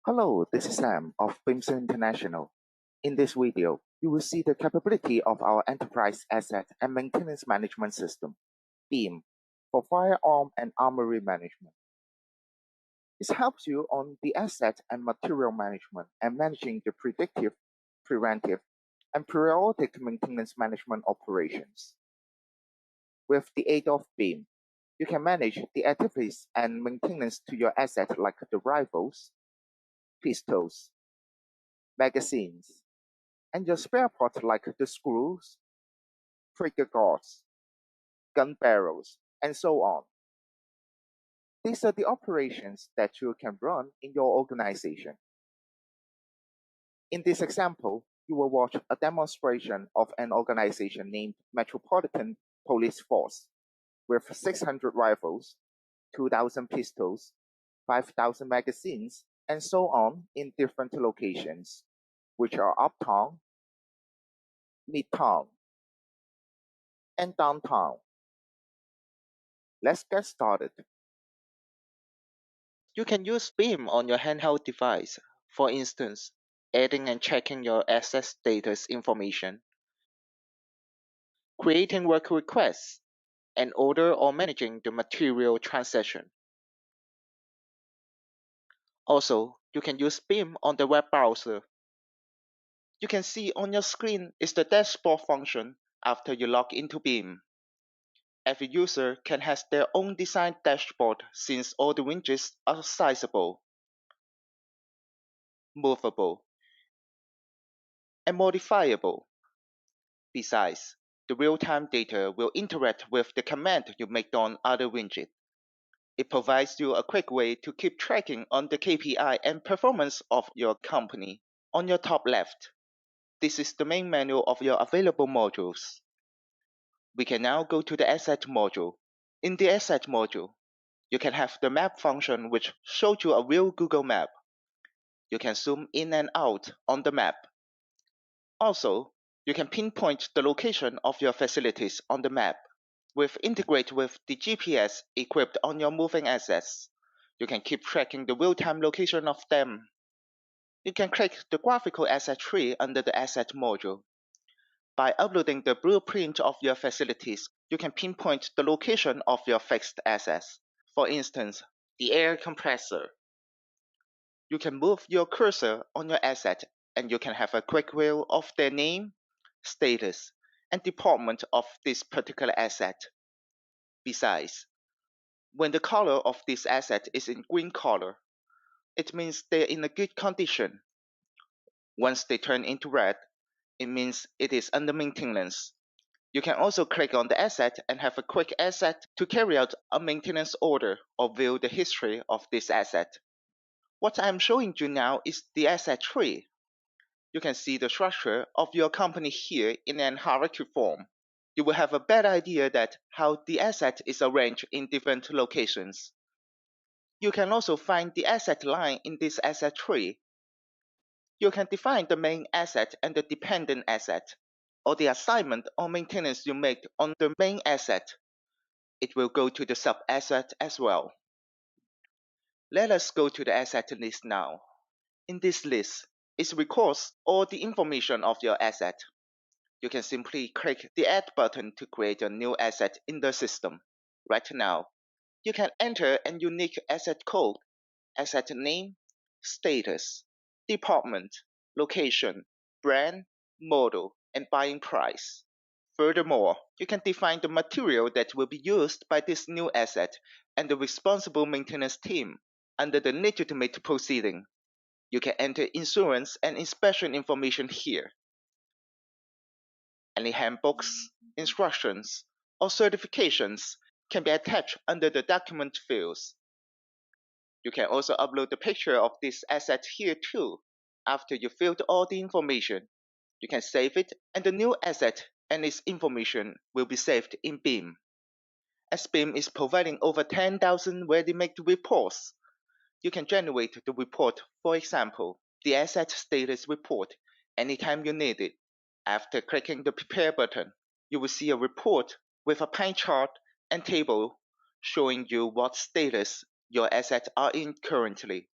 Hello, this is Sam of Bimser International. In this video, you will see the capability of our Enterprise Asset and Maintenance Management System, BEAM, for firearm and armory management. This helps you on the asset and material management and managing the predictive, preventive, and periodic maintenance management operations. With the aid of BEAM, you can manage the activities and maintenance to your asset like the rifles, pistols, magazines, and your spare parts like the screws, trigger guards, gun barrels, and so on. These are the operations that you can run in your organization. In this example, you will watch a demonstration of an organization named Metropolitan Police Force with 600 rifles, 2,000 pistols, 5,000 magazines, and so on in different locations, which are uptown, midtown, and downtown. Let's get started. You can use BIM on your handheld device, for instance, adding and checking your asset status information, creating work requests, and order or managing the material transaction. Also, you can use BIM on the web browser. You can see on your screen is the dashboard function after you log into BIM. Every user can have their own designed dashboard since all the widgets are sizable, movable, and modifiable. Besides, the real-time data will interact with the command you make on other widgets. It provides you a quick way to keep tracking on the KPI and performance of your company. On your top left, this is the main menu of your available modules. We can now go to the Asset module. In the Asset module, you can have the Map function which shows you a real Google map. You can zoom in and out on the map. Also, you can pinpoint the location of your facilities on the map. Integrate with the GPS equipped on your moving assets. You can keep tracking the real-time location of them. You can click the graphical asset tree under the Asset module. By uploading the blueprint of your facilities, you can pinpoint the location of your fixed assets. For instance, the air compressor. You can move your cursor on your asset and you can have a quick view of their name, status, and department of this particular asset. Besides, when the color of this asset is in green color, it means they're in a good condition. Once they turn into red, it means it is under maintenance. You can also click on the asset and have a quick asset to carry out a maintenance order or view the history of this asset. What I'm showing you now is the asset tree. You can see the structure of your company here in an hierarchy form. You will have a better idea that how the asset is arranged in different locations. You can also find the asset line in this asset tree. You can define the main asset and the dependent asset, or the assignment or maintenance you make on the main asset. It will go to the sub-asset as well. Let us go to the asset list now. In this list, it records all the information of your asset. You can simply click the Add button to create a new asset in the system. Right now, you can enter a unique asset code, asset name, status, department, location, brand, model, and buying price. Furthermore, you can define the material that will be used by this new asset and the responsible maintenance team. Under the legitimate proceeding, you can enter insurance and inspection information here. Any handbooks, instructions, or certifications can be attached under the document fields. You can also upload the picture of this asset here too. After you filled all the information, you can save it and the new asset and its information will be saved in BIM. As BIM is providing over 10,000 ready-made reports, you can generate the report, for example, the asset status report, anytime you need it. After clicking the Prepare button, you will see a report with a pie chart and table showing you what status your assets are in currently.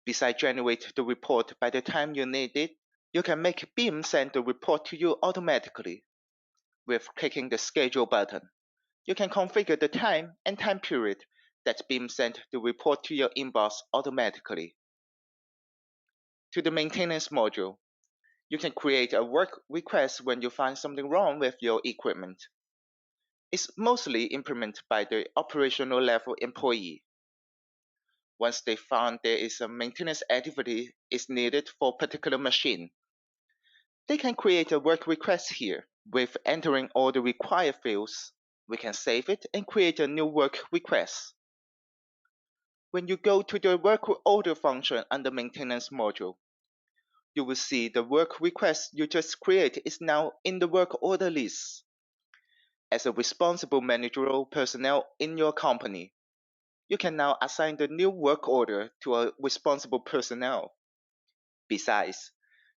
Besides generate the report by the time you need it, you can make BIM send the report to you automatically. With clicking the Schedule button, you can configure the time and time period that BIM sent the report to your inbox automatically. To the Maintenance module, you can create a work request when you find something wrong with your equipment. It's mostly implemented by the operational level employee. Once they found there is a maintenance activity is needed for a particular machine, they can create a work request here. With entering all the required fields, we can save it and create a new work request. When you go to the work order function under Maintenance module, you will see the work request you just created is now in the work order list. As a responsible managerial personnel in your company, you can now assign the new work order to a responsible personnel. Besides,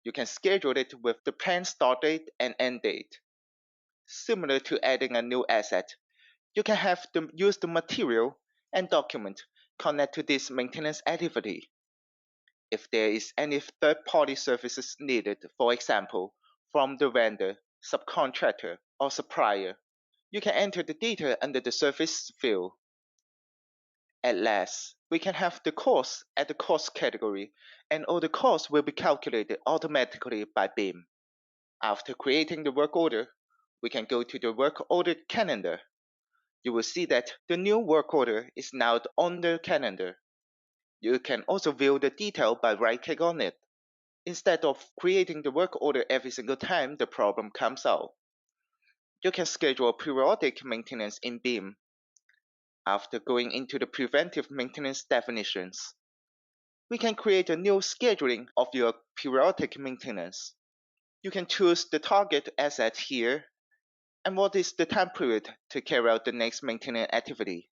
you can schedule it with the planned start date and end date. Similar to adding a new asset, you can have them use the material and document connect to this maintenance activity. If there is any third-party services needed, for example, from the vendor, subcontractor, or supplier, you can enter the data under the service field. At last, we can have the cost at the cost category, and all the costs will be calculated automatically by BIM. After creating the work order, we can go to the work order calendar. You will see that the new work order is now on the calendar. You can also view the detail by right-click on it, instead of creating the work order every single time the problem comes out. You can schedule periodic maintenance in BIM. After going into the preventive maintenance definitions, we can create a new scheduling of your periodic maintenance. You can choose the target asset here and what is the time period to carry out the next maintenance activity.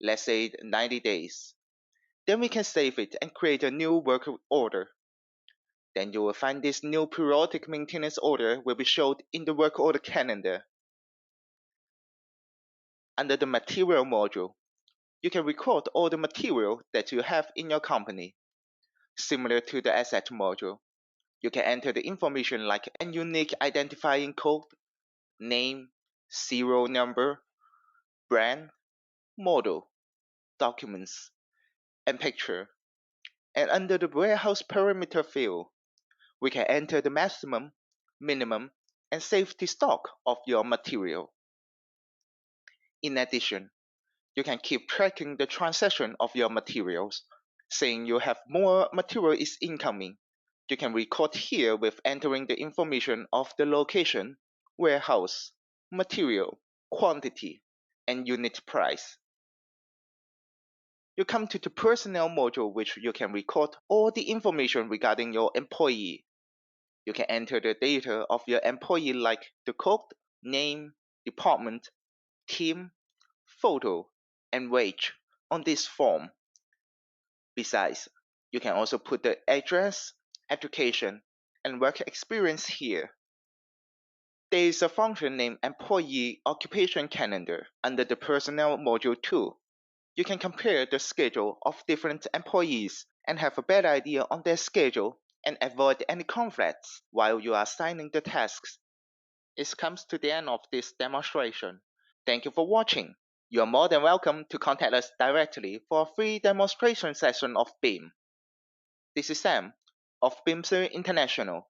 Let's say 90 days. Then we can save it and create a new work order. Then you will find this new periodic maintenance order will be shown in the work order calendar. Under the Material module, you can record all the material that you have in your company. Similar to the Asset module, you can enter the information like a unique identifying code, name, serial number, brand, model, documents, and picture. And under the Warehouse Parameter field, we can enter the maximum, minimum, and safety stock of your material. In addition, you can keep tracking the transaction of your materials. Saying you have more material is incoming, you can record here with entering the information of the location, warehouse, material, quantity, and unit price. You come to the Personnel module, which you can record all the information regarding your employee. You can enter the data of your employee like the code, name, department, team, photo, and wage on this form. Besides, you can also put the address, education, and work experience here. There is a function named Employee Occupation Calendar under the Personnel module too. You can compare the schedule of different employees and have a better idea on their schedule and avoid any conflicts while you are assigning the tasks. It comes to the end of this demonstration. Thank you for watching. You are more than welcome to contact us directly for a free demonstration session of BIM. This is Sam of Bimser International.